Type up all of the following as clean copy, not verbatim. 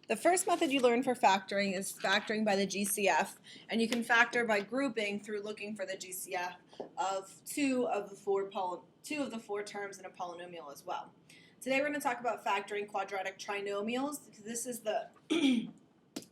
The first method you learn for factoring is factoring by the GCF, and you can factor by grouping through looking for the GCF of two of the four terms in a polynomial as well. Today we're going to talk about factoring quadratic trinomials because this is the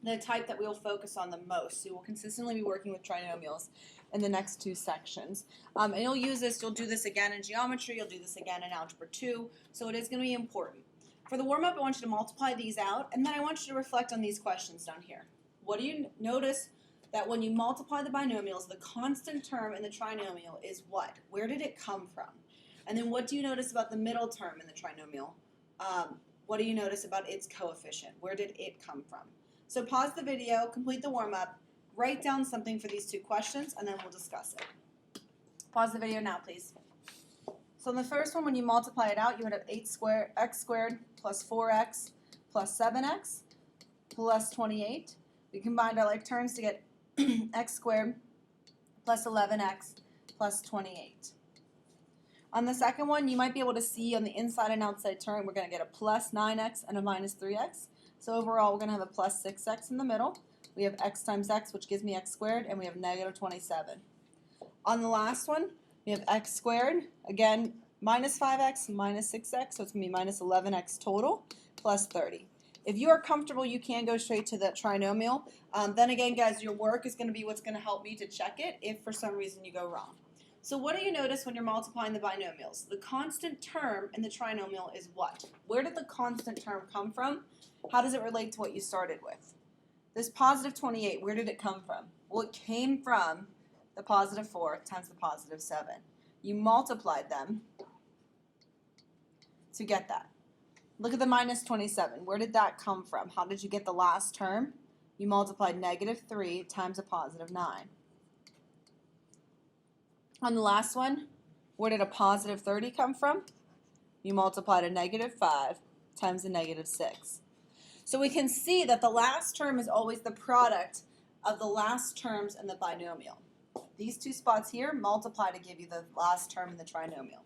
the type that we'll focus on the most. So we'll consistently be working with trinomials in the next two sections. And you'll do this again in geometry, you'll do this again in Algebra 2, so it is going to be important. For the warm-up, I want you to multiply these out, and then I want you to reflect on these questions down here. What do you notice that when you multiply the binomials, the constant term in the trinomial is what? Where did it come from? And then what do you notice about the middle term in the trinomial? What do you notice about its coefficient? Where did it come from? So pause the video, complete the warm-up, write down something for these two questions, and then we'll discuss it. Pause the video now, please. So in the first one, when you multiply it out, you would have x squared plus 4x plus 7x plus 28. We combined our like terms to get x squared plus 11x plus 28. On the second one, you might be able to see on the inside and outside term, we're going to get a plus 9x and a minus 3x. So overall, we're going to have a plus 6x in the middle. We have x times x, which gives me x squared, and we have negative 27. On the last one, we have x squared, again, minus 5x, minus 6x, so it's going to be minus 11x total, plus 30. If you are comfortable, you can go straight to the trinomial. Then again, guys, your work is going to be what's going to help me to check it if for some reason you go wrong. So what do you notice when you're multiplying the binomials? The constant term in the trinomial is what? Where did the constant term come from? How does it relate to what you started with? This positive 28, where did it come from? Well, it came from the positive 4 times the positive 7. You multiplied them to get that. Look at the minus 27. Where did that come from? How did you get the last term? You multiplied negative 3 times a positive 9. On the last one, where did a positive 30 come from? You multiplied a negative 5 times a negative 6. So we can see that the last term is always the product of the last terms in the binomial. These two spots here multiply to give you the last term in the trinomial.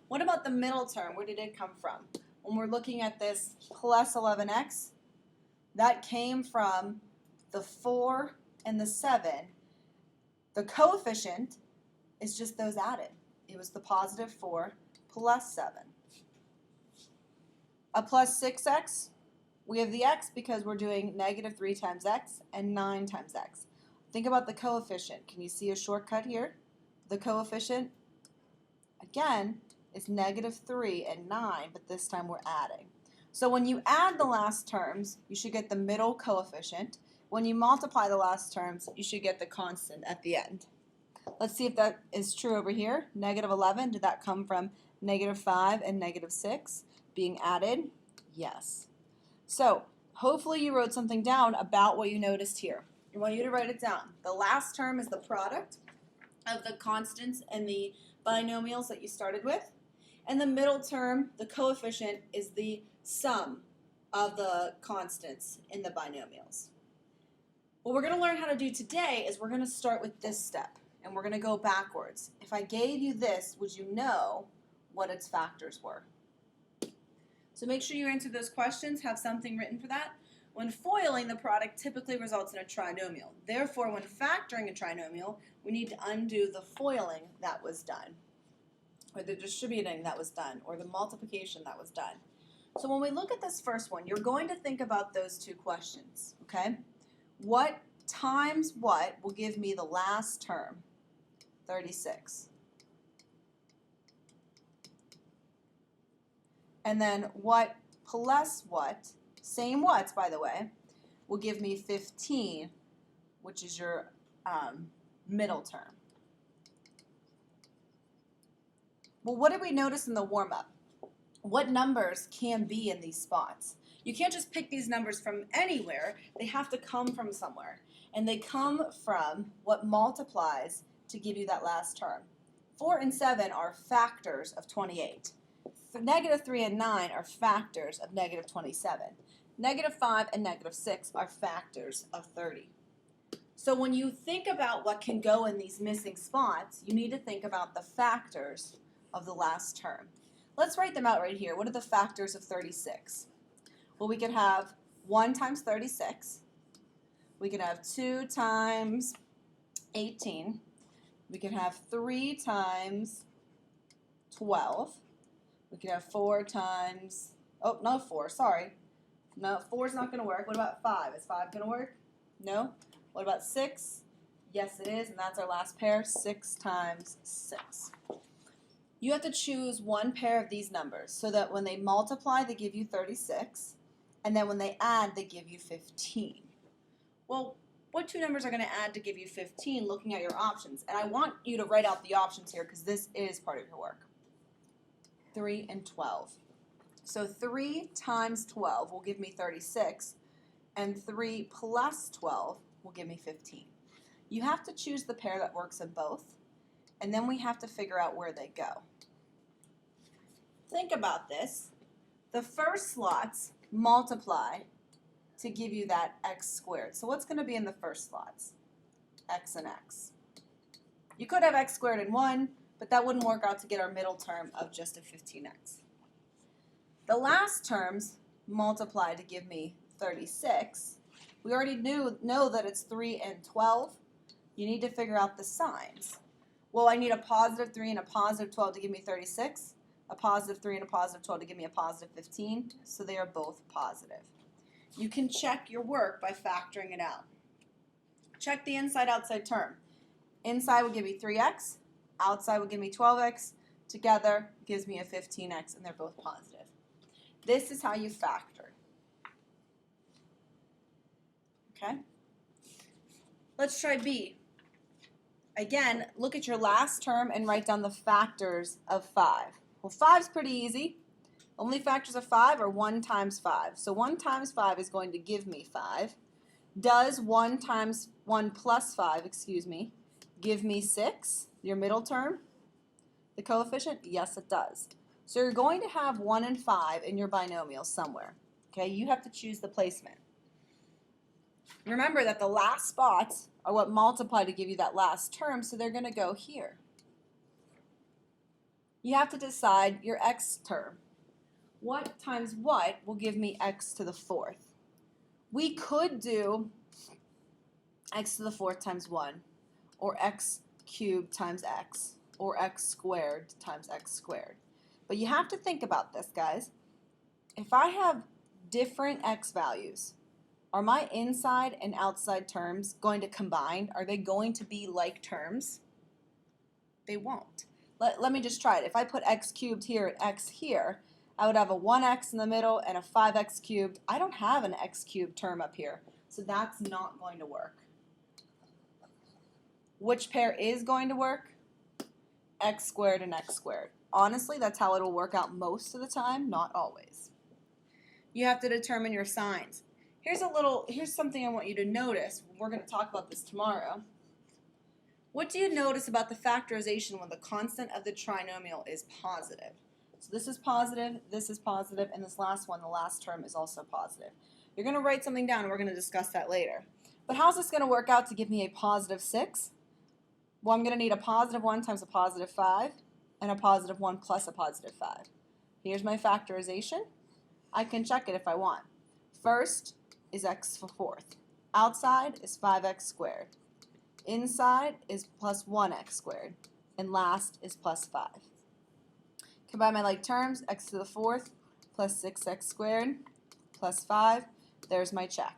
What about the middle term? Where did it come from? When we're looking at this plus 11x, that came from the 4 and the 7. The coefficient is just those added. It was the positive 4 plus 7. A plus 6x, we have the x because we're doing negative 3 times x and 9 times x. Think about the coefficient. Can you see a shortcut here? The coefficient, again, is negative 3 and 9, but this time we're adding. So when you add the last terms, you should get the middle coefficient. When you multiply the last terms, you should get the constant at the end. Let's see if that is true over here. Negative 11, did that come from negative 5 and negative 6 being added? Yes. So hopefully you wrote something down about what you noticed here. I want you to write it down. The last term is the product of the constants and the binomials that you started with. And the middle term, the coefficient, is the sum of the constants in the binomials. What we're going to learn how to do today is we're going to start with this step, and we're going to go backwards. If I gave you this, would you know what its factors were? So make sure you answer those questions, have something written for that. When foiling, the product typically results in a trinomial. Therefore, when factoring a trinomial, we need to undo the foiling that was done, or the distributing that was done, or the multiplication that was done. So when we look at this first one, you're going to think about those two questions, okay? What times what will give me the last term? 36. And then what plus what, same what's by the way, will give me 15, which is your middle term. Well, what did we notice in the warm-up? What numbers can be in these spots? You can't just pick these numbers from anywhere. They have to come from somewhere. And they come from what multiplies to give you that last term. 4 and 7 are factors of 28. Negative 3 and 9 are factors of negative 27. Negative 5 and negative 6 are factors of 30. So when you think about what can go in these missing spots, you need to think about the factors of the last term. Let's write them out right here. What are the factors of 36? Well, we could have 1 times 36. We can have 2 times 18. We can have 3 times 12. We can have 4 times, oh, no 4, sorry. No, 4 is not going to work. What about 5? Is 5 going to work? No. What about 6? Yes, it is, and that's our last pair, 6 times 6. You have to choose one pair of these numbers so that when they multiply, they give you 36, and then when they add, they give you 15. Well, what two numbers are going to add to give you 15 looking at your options? And I want you to write out the options here because this is part of your work. 3 and 12. So 3 times 12 will give me 36, and 3 plus 12 will give me 15. You have to choose the pair that works in both, and then we have to figure out where they go. Think about this. The first slots multiply to give you that x squared. So what's going to be in the first slots? X and x. You could have x squared in one, but that wouldn't work out to get our middle term of just a 15x. The last terms multiply to give me 36. We already know that it's 3 and 12. You need to figure out the signs. Well, I need a positive 3 and a positive 12 to give me 36, a positive 3 and a positive 12 to give me a positive 15, so they are both positive. You can check your work by factoring it out. Check the inside-outside term. Inside would give me 3x, outside would give me 12x, together gives me a 15x, and they're both positive. This is how you factor. Okay? Let's try B. Again, look at your last term and write down the factors of 5. Well, 5 is pretty easy. Only factors of 5 are 1 times 5. So 1 times 5 is going to give me 5. Does 1 plus 5, give me 6, your middle term, the coefficient? Yes, it does. So you're going to have 1 and 5 in your binomial somewhere. Okay, you have to choose the placement. Remember that the last spots are what multiply to give you that last term, so they're going to go here. You have to decide your x term. What times what will give me x to the 4th? We could do x to the 4th times 1, or x cubed times x, or x squared times x squared. But you have to think about this, guys. If I have different x values, are my inside and outside terms going to combine? Are they going to be like terms? They won't. Let me just try it. If I put x cubed here and x here, I would have a 1x in the middle and a 5x cubed. I don't have an x cubed term up here, so that's not going to work. Which pair is going to work? X squared and x squared. Honestly, that's how it'll work out most of the time, not always. You have to determine your signs. Here's something I want you to notice. We're going to talk about this tomorrow. What do you notice about the factorization when the constant of the trinomial is positive? So this is positive, and this last one, the last term, is also positive. You're going to write something down, and we're going to discuss that later. But how's this going to work out to give me a positive 6? Well, I'm going to need a positive 1 times a positive 5, and a positive 1 plus a positive 5. Here's my factorization. I can check it if I want. First is x to the 4th. Outside is 5x squared. Inside is plus 1x squared. And last is plus 5. Combine my like terms, x to the 4th plus 6x squared plus 5. There's my check.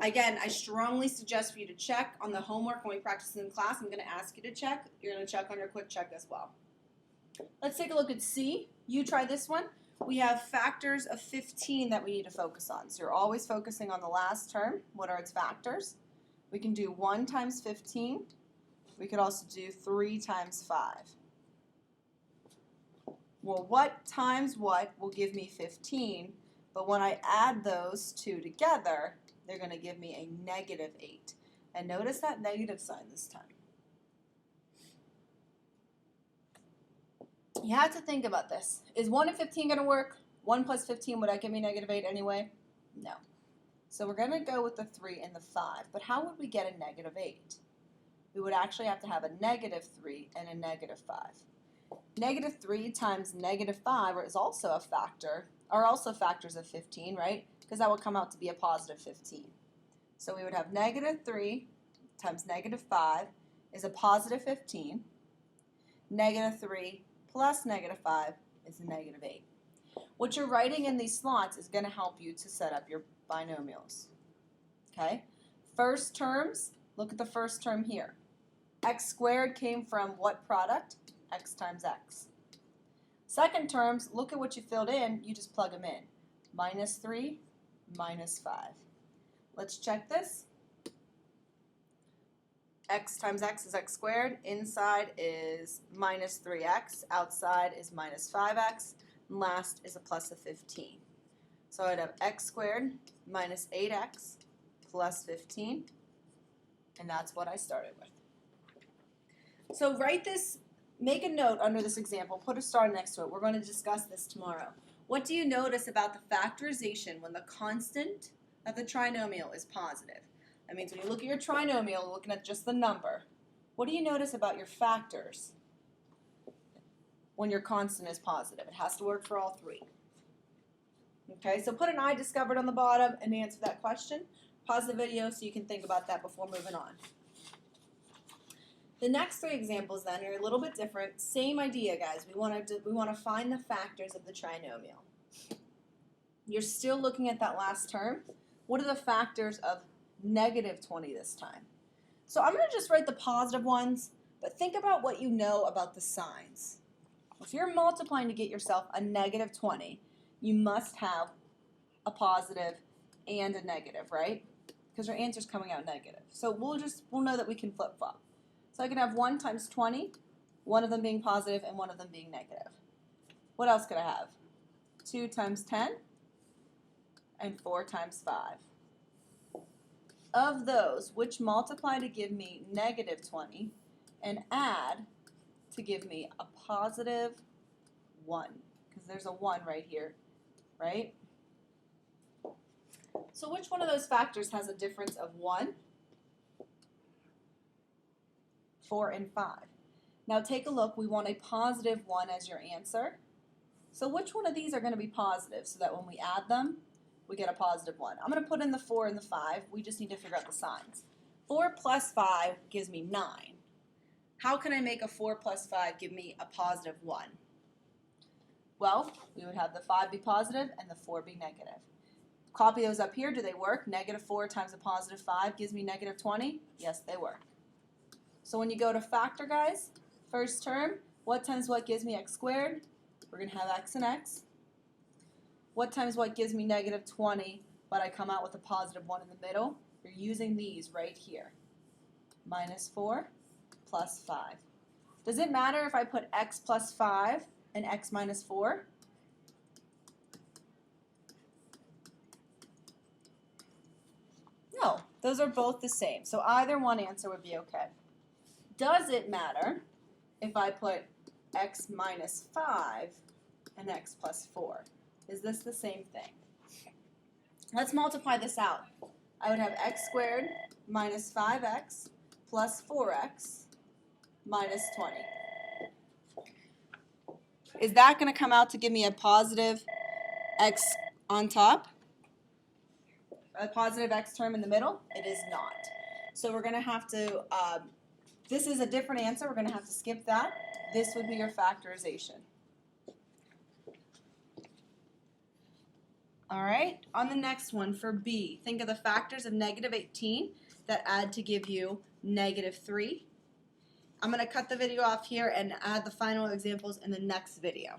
Again, I strongly suggest for you to check on the homework when we practice in class. I'm going to ask you to check. You're going to check on your quick check as well. Let's take a look at C. You try this one. We have factors of 15 that we need to focus on. So you're always focusing on the last term. What are its factors? We can do 1 times 15. We could also do 3 times 5. Well, what times what will give me 15? But when I add those two together, they're going to give me a negative 8. And notice that negative sign this time. You have to think about this. Is 1 and 15 going to work? 1 plus 15, would that give me negative 8 anyway? No. So we're going to go with the 3 and the 5. But how would we get a negative 8? We would actually have to have a negative 3 and a negative 5. Negative 3 times negative 5 is also a factor, are also factors of 15, right? Because that would come out to be a positive 15. So we would have negative 3 times negative 5 is a positive 15. Negative 3 plus negative 5 is a negative 8. What you're writing in these slots is going to help you to set up your binomials. Okay? First terms, look at the first term here. X squared came from what product? X times x. Second terms, look at what you filled in, you just plug them in. Minus 3, minus 5. Let's check this. X times x is x squared. Inside is minus 3x. Outside is minus 5x. And last is a plus of 15. So I'd have x squared minus 8x plus 15. And that's what I started with. So write this, make a note under this example, put a star next to it. We're going to discuss this tomorrow. What do you notice about the factorization when the constant of the trinomial is positive? That means when you look at your trinomial, looking at just the number, what do you notice about your factors when your constant is positive? It has to work for all three. Okay, so put an I discovered on the bottom and answer that question. Pause the video so you can think about that before moving on. The next three examples then are a little bit different. Same idea, guys. We want to find the factors of the trinomial. You're still looking at that last term. What are the factors of negative 20 this time? So I'm going to just write the positive ones, but think about what you know about the signs. If you're multiplying to get yourself a negative 20, you must have a positive and a negative, right? Because your answer's coming out negative. So we'll know that we can flip-flop. So I can have 1 times 20, one of them being positive and one of them being negative. What else could I have? 2 times 10 and 4 times 5. Of those, which multiply to give me negative 20 and add to give me a positive 1, because there's a 1 right here, right? So which one of those factors has a difference of 1, 4, and 5? Now take a look. We want a positive 1 as your answer. So which one of these are going to be positive so that when we add them, we get a positive 1? I'm going to put in the 4 and the 5. We just need to figure out the signs. 4 plus 5 gives me 9. How can I make a 4 plus 5 give me a positive 1? Well, we would have the 5 be positive and the 4 be negative. Copy those up here. Do they work? Negative 4 times a positive 5 gives me negative 20. Yes, they work. So when you go to factor, guys, first term, what times what gives me x squared? We're going to have x and x. What times what gives me negative 20, but I come out with a positive 1 in the middle? You're using these right here. Minus 4 plus 5. Does it matter if I put x plus 5 and x minus 4? No, those are both the same. So either one answer would be okay. Does it matter if I put x minus 5 and x plus 4? Is this the same thing? Let's multiply this out. I would have x squared minus 5x plus 4x minus 20. Is that going to come out to give me a positive x on top? A positive x term in the middle? It is not. So we're going to have to, this is a different answer. We're going to have to skip that. This would be your factorization. All right, on the next one for B, think of the factors of negative 18 that add to give you negative 3. I'm going to cut the video off here and add the final examples in the next video.